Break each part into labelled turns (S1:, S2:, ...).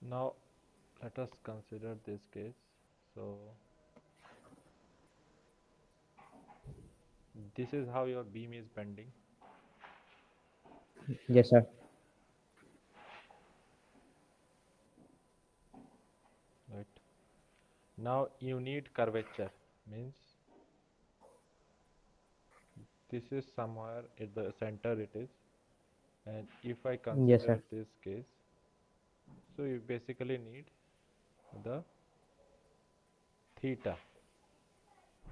S1: Now let us consider this case. So this is how your beam is bending,
S2: Yes, sir.
S1: right? Now you need curvature, means this is somewhere at the center it is, and if I
S2: Yes,
S1: consider
S2: sir.
S1: this case, so you basically need the theta,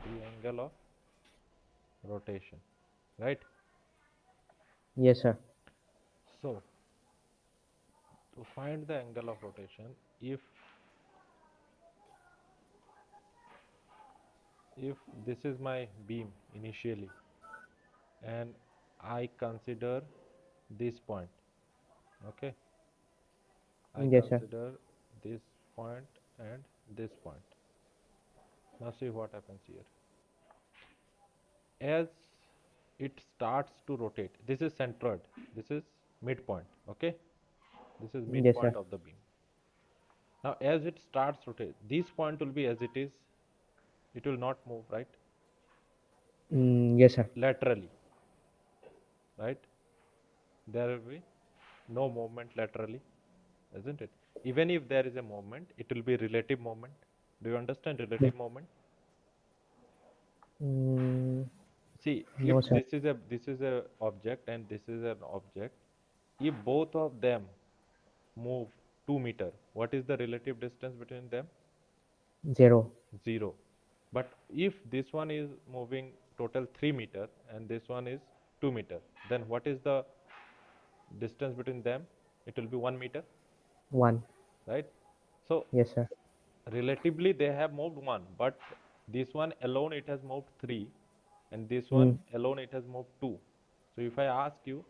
S1: the angle of rotation, right?
S2: Yes, sir.
S1: So to find the angle of rotation, if this is my beam initially and I consider this point, okay, I
S2: Yes, sir.
S1: consider this point and this point. Now see what happens here. As it starts to rotate, this is centroid, this is midpoint, okay, this is
S2: Yes,
S1: midpoint
S2: sir.
S1: of the beam. Now as it starts rotate, this point will be as it is, it will not move, right?
S2: Yes, sir.
S1: Laterally, right? There will be no movement laterally, isn't it? Even if there is a movement, it will be relative movement. Do you understand
S2: Yes.
S1: relative movement?
S2: Mm,
S1: See, if
S2: no, sir.
S1: this is a object and this is an object, if both of them move 2 meter, what is the relative distance between them?
S2: 0.
S1: 0. But if this one is moving total 3 meter and this one is 2 meter, then what is the distance between them? It will be 1 meter,
S2: 1.
S1: right? So
S2: Yes, sir.
S1: relatively they have moved 1, but this one alone it has moved 3, and this one
S2: Mm,
S1: alone it has moved 2. So if I ask you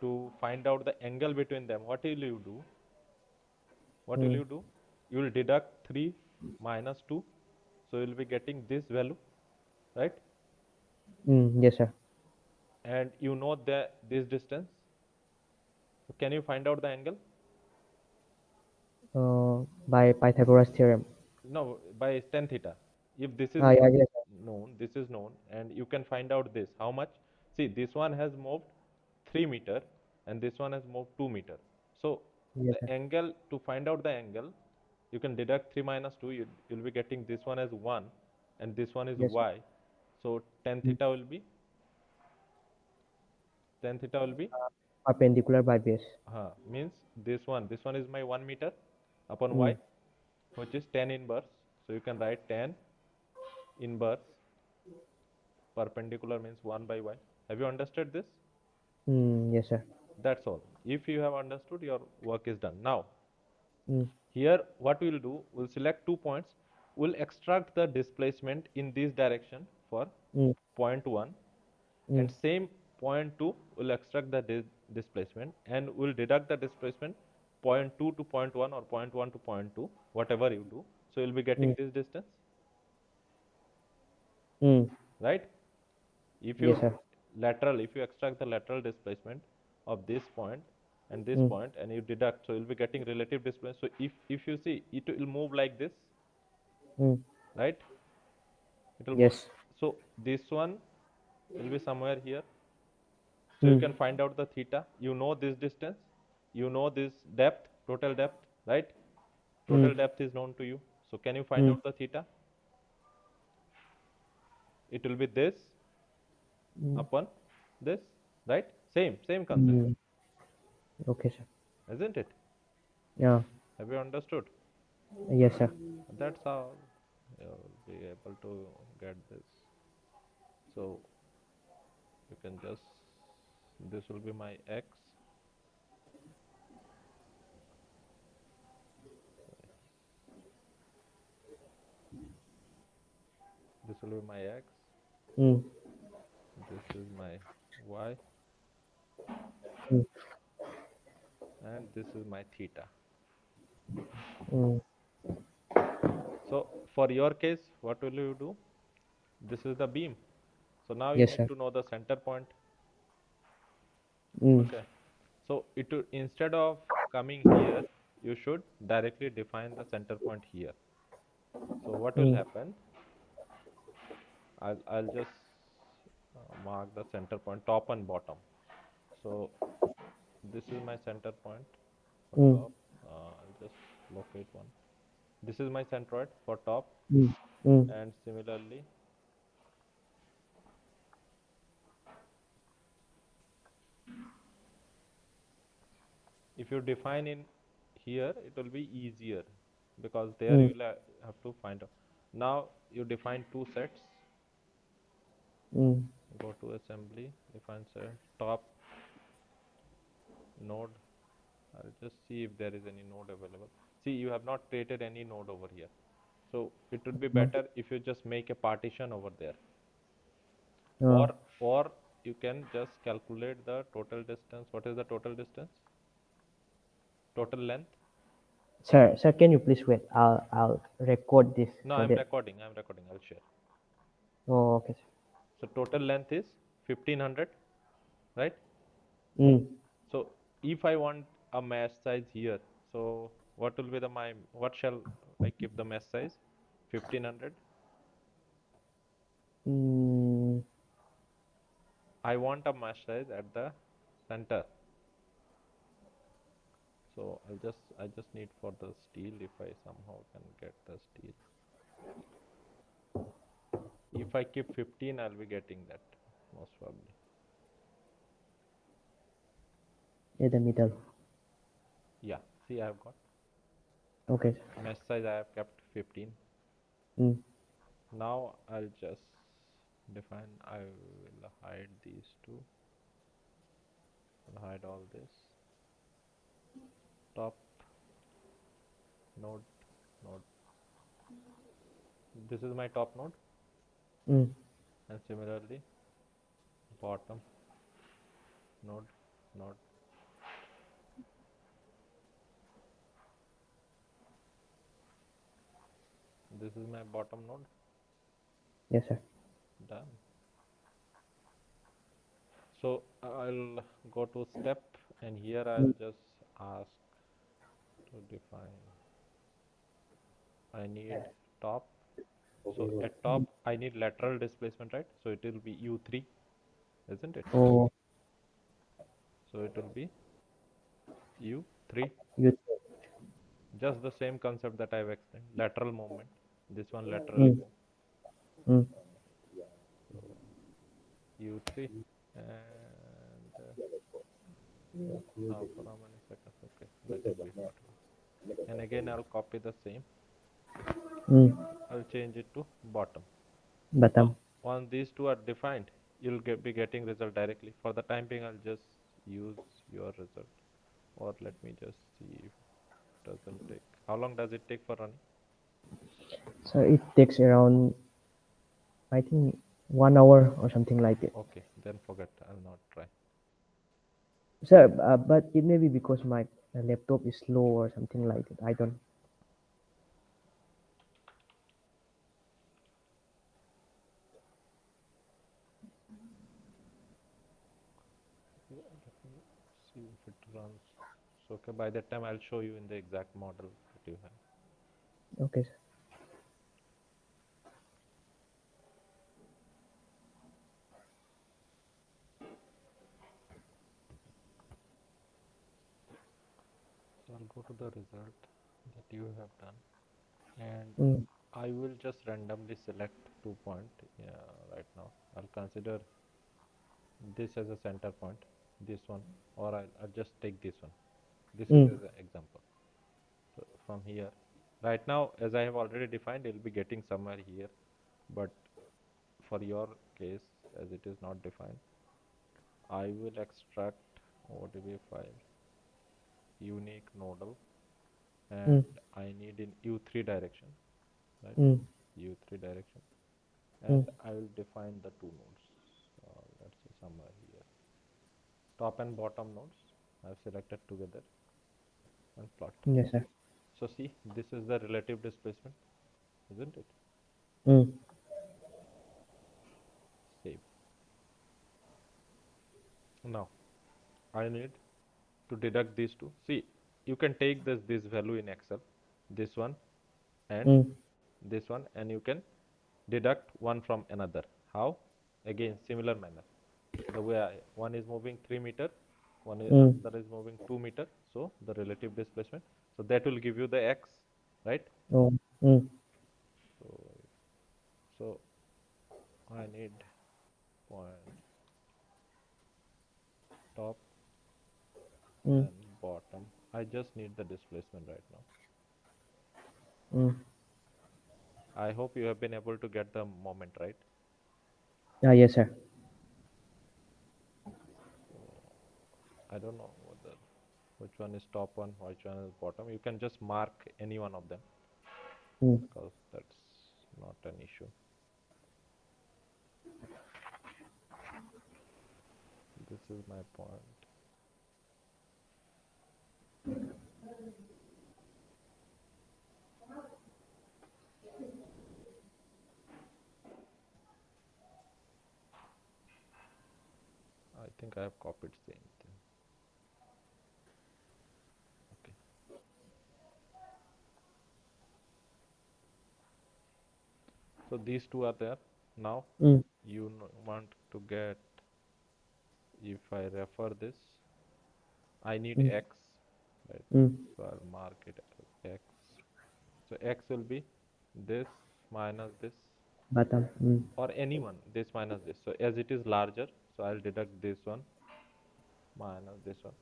S1: to find out the angle between them, what will you do? What will
S2: mm,
S1: you do? You will deduct 3 minus 2, so you will be getting this value, right?
S2: yes, sir.
S1: And you know this distance. So can you find out the angle?
S2: By Pythagoras theorem.
S1: No, by tan theta. If this is
S2: Yeah, yes, sir.
S1: known, this is known, and you can find out this. How much? See, this one has moved 3 meter, and this one has moved 2 meter. So
S2: Yes,
S1: the
S2: sir.
S1: angle, to find out the angle, you can deduct 3 minus 2. You'll be getting this one as 1, and this one is
S2: Yes, sir.
S1: y. So
S2: Mm,
S1: tan theta will be
S2: perpendicular by base.
S1: means this one is my 1 meter upon y,
S2: Mm,
S1: which is tan inverse. So you can write tan inverse perpendicular means 1 by y. Have you understood this?
S2: yes, sir.
S1: That's all. If you have understood, your work is done. Now,
S2: Mm,
S1: here what we'll do, we'll select 2 points. We'll extract the displacement in this direction for
S2: mm,
S1: point 1,
S2: mm,
S1: and same point 2 will extract the displacement, and we'll deduct the displacement point 2 to point 1 or point 1 to point 2, whatever you do. So you'll be getting
S2: mm,
S1: this distance,
S2: mm.
S1: right? If
S2: Yes,
S1: you
S2: sir.
S1: if you extract the lateral displacement of this point and this
S2: Mm,
S1: point and you deduct, so you'll be getting relative displacement. So if you see, it will move like this,
S2: mm.
S1: right? It will move.
S2: Yes.
S1: So this one will be somewhere here. So you
S2: Mm,
S1: can find out the theta. You know this distance. You know this depth, total depth, right?
S2: mm,
S1: Total depth is known to you. So can you find
S2: mm,
S1: out the theta? It will be this
S2: mm,
S1: upon this, right? Same concept,
S2: mm. Okay, sir.
S1: isn't it?
S2: Yeah.
S1: Have you understood?
S2: Yes, sir.
S1: That's how you'll be able to get this. So you can just, this will be my x, this will be my x,
S2: Mm,
S1: this is my y,
S2: mm,
S1: and this is my theta.
S2: mm.
S1: So for your case, what will you do? This is the beam. So now you
S2: Yes,
S1: need
S2: sir.
S1: to know the center point.
S2: Mm,
S1: Okay. So it will, instead of coming here, you should directly define the center point here. So what will
S2: Mm.
S1: happen? I'll just mark the center point, top and bottom. So this is my center point for
S2: Mm.
S1: top. I'll just locate one. This is my centroid for top,
S2: Mm. Mm.
S1: and similarly, if you define in here, it will be easier because there
S2: Mm.
S1: you will have to find out. Now you define two sets.
S2: Mm.
S1: Go to assembly, define set top node. I'll just see if there is any node available. See, you have not created any node over here. So it would be
S2: Mm.
S1: better if you just make a partition over there.
S2: Uh,
S1: Or you can just calculate the total distance. What is the total distance? Total length?
S2: sir, can you please wait? I'll record this
S1: No,
S2: so
S1: I'm
S2: that.
S1: recording. I'm recording. I'll share.
S2: Oh, okay, sir.
S1: So total length is 1500, right?
S2: Mm.
S1: So if I want a mesh size here, so what will be the what shall I keep the mesh size? 1500.
S2: Mm.
S1: I want a mesh size at the center. So I just need for the steel, if I somehow can get the steel. If I keep 15, I'll be getting that most probably.
S2: In the middle.
S1: Yeah, see, I have got
S2: Okay, sir.
S1: mesh size. I have kept 15.
S2: Mm.
S1: Now I'll just define. I will hide these two. I'll hide all this. Top node, node. This is my top node,
S2: Mm.
S1: and similarly bottom node, node. This is my bottom node.
S2: Yes, sir.
S1: Done. So I'll go to step, and here I'll
S2: Mm.
S1: just ask to define. I need top. So at
S2: Mm.
S1: top I need lateral displacement, right? So it will be u3, isn't it?
S2: Oh,
S1: So it will be u3.
S2: you.
S1: Just the same concept that I've explained. Lateral movement. This one laterally
S2: Mm.
S1: move.
S2: Mm.
S1: So u3, and for how many seconds? Okay, let it be whatever. And again I'll copy the same.
S2: Mm.
S1: I'll change it to bottom. Now
S2: Bottom.
S1: once these two are defined, you'll be getting result directly. For the time being, I'll just use your result. Or let me just see if it doesn't take. How long does it take for running?
S2: So it takes around, I think, 1 hour or something like it.
S1: Okay, then forget. I'll not try.
S2: Sir, but it may be because my laptop is slow or something like that. I don't.
S1: Yeah, let me see if it runs. So okay, by that time I'll show you in the exact model that you have.
S2: Okay, sir.
S1: So I'll go to the result that you have done, and
S2: Mm.
S1: I will just randomly select 2 point. Yeah, right now I'll consider this as a center point, this one, or I'll just take this one. This is
S2: Mm.
S1: as an example. So from here, right now, as I have already defined, it will be getting somewhere here. But for your case, as it is not defined, I will extract ODB file, unique nodal,
S2: Mm.
S1: and I need in U3 direction, right?
S2: Mm.
S1: U3 direction,
S2: Mm.
S1: and I will define the two nodes. Let's say somewhere here. Top and bottom nodes I have selected together and plot.
S2: Yes, sir.
S1: So see, this is the relative displacement, isn't it?
S2: Mm.
S1: Save. Now I need to deduct these two. See, you can take this value in Excel, this one and
S2: Mm.
S1: this one, and you can deduct one from another. How? Again, similar manner. The way one is moving 3 meter,
S2: Mm.
S1: another is moving 2 meter. So the relative displacement. So that will give you the x, right?
S2: Oh. Mm.
S1: So so I need point top
S2: Mm.
S1: and bottom. I just need the displacement right now.
S2: Mm.
S1: I hope you have been able to get the moment right.
S2: Ah, yes, sir.
S1: So I don't know whether which one is top one, which one is bottom. You can just mark any one of them
S2: Mm.
S1: because that's not an issue. This is my point. I think I have copied same thing. Okay. So these two are there. Now
S2: Mm.
S1: you want to get, if I refer this, I need
S2: Mm.
S1: x, right?
S2: Mm.
S1: So I'll mark it as x. So x will be this minus this,
S2: Bottom. Mm.
S1: or any one, this minus this. So as it is larger, so I'll deduct this one minus this one.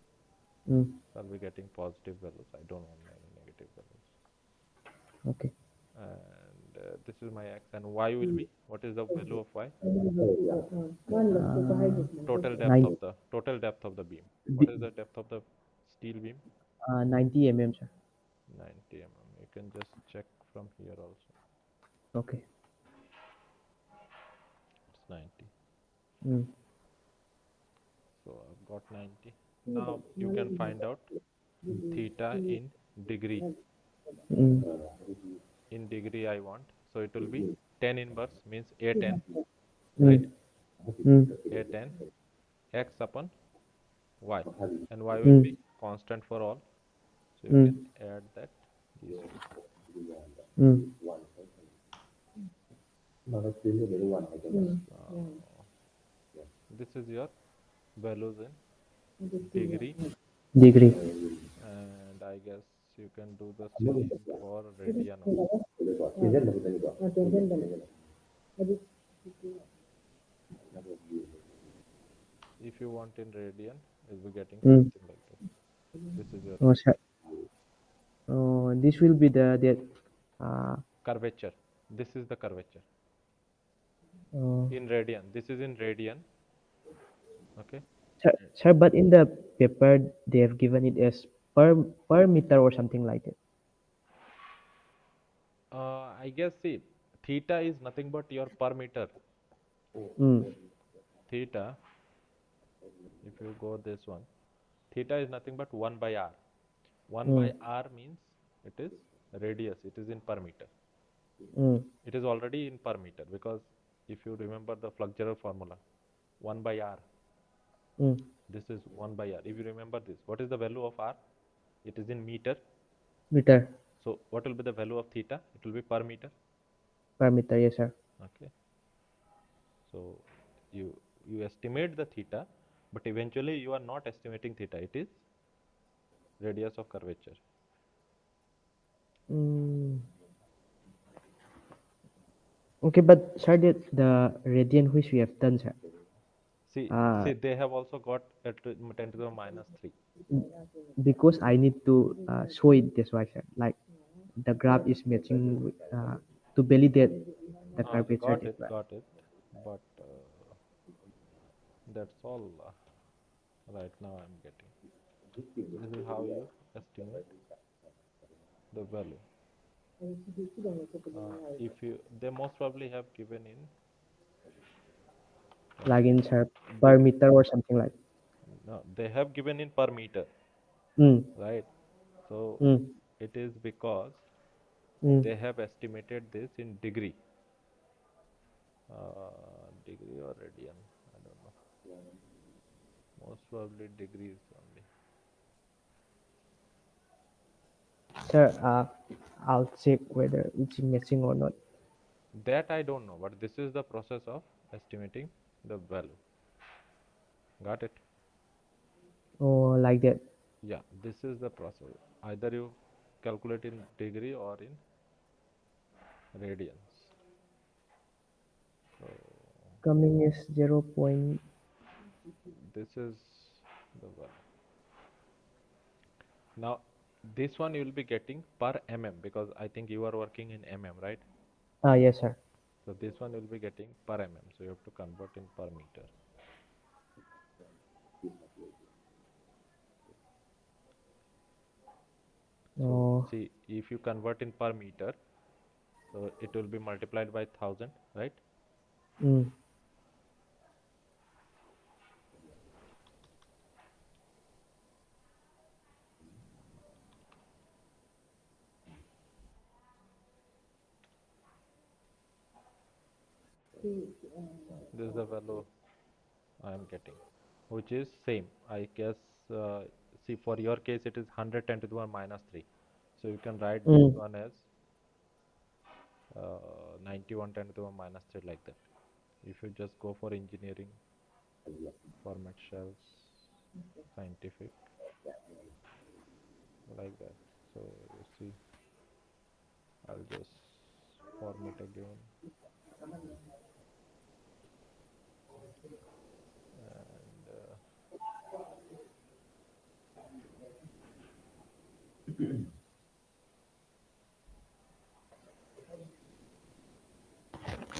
S2: Mm.
S1: So I'll be getting positive values. I don't want any negative values.
S2: Okay.
S1: And this is my x, and y will be, what is the value of y?
S2: Nine,
S1: Total depth of the beam. What is
S2: b-
S1: the depth of the steel beam?
S2: 90 mm, sir.
S1: 90 mm. You can just check from here also.
S2: Okay.
S1: It's 90.
S2: Mm.
S1: So I've got 90. Now you can find out theta in degree.
S2: Mm.
S1: In degree I want. So it will be 10 inverse, means A10, right?
S2: Mm. Mm.
S1: A10 x upon y. And y will
S2: Mm.
S1: be constant for all. So you can
S2: Mm.
S1: add that, these two.
S2: Mm.
S1: So this is your values in degree,
S2: Degree.
S1: and I guess you can do the same for radian also. If you want in radian, you'll be getting
S2: Mm.
S1: something like this. This is your
S2: Oh, sir. Oh, this will be the uh,
S1: curvature. This is the curvature
S2: uh,
S1: in radian. This is in radian. Okay.
S2: sir, but in the paper they have given it as per meter or something like that.
S1: I guess, see, theta is nothing but your per meter.
S2: Mm.
S1: Theta, if you go this one, theta is nothing but 1 by r. 1 by
S2: Mm.
S1: r means it is radius, it is in per meter.
S2: Mm.
S1: It is already in per meter because if you remember the Flux-Gerer formula, 1 by r,
S2: Mm.
S1: this is 1 by r. If you remember this, what is the value of r? It is in meter.
S2: Meter.
S1: So what will be the value of theta? It will be per meter.
S2: Per meter, yes, sir.
S1: Okay. So you you estimate the theta, but eventually you are not estimating theta. It is radius of curvature.
S2: Mm. Okay, but sir, the radian which we have done, sir.
S1: See,
S2: Uh,
S1: they have also got a 10 to the minus 3.
S2: because I need to show it this way, sir. Like the graph is matching to validate the curvature
S1: Got
S2: this
S1: it,
S2: way.
S1: got it. But that's all right now I'm getting. This is how you estimate the value. If you, they most probably have given in
S2: Like in sir, per
S1: degree.
S2: meter or something like.
S1: No, they have given in per meter,
S2: Mm.
S1: right? So
S2: Mm.
S1: it is because
S2: Mm.
S1: they have estimated this in degree. Degree or radian, I don't know. Most probably degrees only.
S2: Sir, I'll check whether it's matching or not.
S1: That I don't know, but this is the process of estimating the value. Got it?
S2: Or like that.
S1: Yeah, this is the process. Either you calculate in degree or in radians. So
S2: Coming is 0.
S1: this is the value. Now this one you will be getting per mm because I think you are working in right?
S2: Yes, sir.
S1: So this one you will be getting per so you have to convert in per meter. So
S2: Oh,
S1: see, if you convert in per meter, so it will be multiplied by 1000, right?
S2: mm,
S1: This is the value I am getting, which is same. I guess, see, for your case, it is 110 to the power minus 3. So you can write this
S2: mm.
S1: one as 91 10 to the power minus 3 like that. If you just go for engineering format shells, scientific, like that. So you see, I'll just format again. And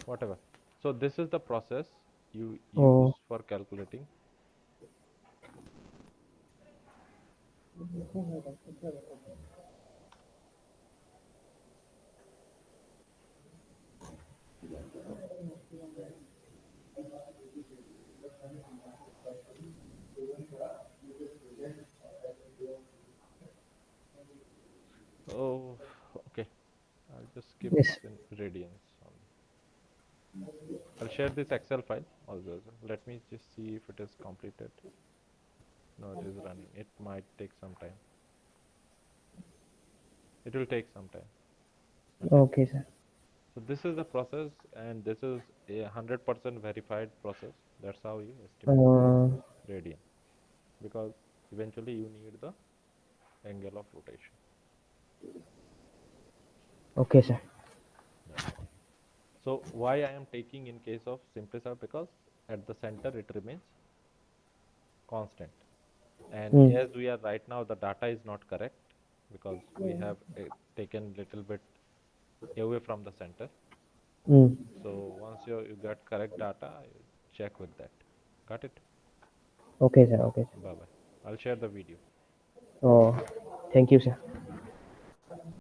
S1: whatever. So this is the process you use
S2: Oh,
S1: for calculating. Oh, okay. I'll just keep this
S2: yes.
S1: in radians only. I'll share this Excel file also. Let me just see if it is completed. No, it is running. It might take some time. It will take some time. Okay.
S2: Okay, sir.
S1: So this is the process, and this is a 100% verified process. That's how you estimate the
S2: Uh,
S1: radian, because eventually you need the angle of rotation.
S2: okay, sir.
S1: That's all. So why I am taking in case of simplifier, because at the center it remains constant, and
S2: Mm,
S1: as we are right now the data is not correct because we have taken little bit away from the center.
S2: mm.
S1: So once you get correct data, you check with that. Got it?
S2: Okay, sir. Okay, sir.
S1: Bye bye. I'll share the video.
S2: Oh, thank you, sir.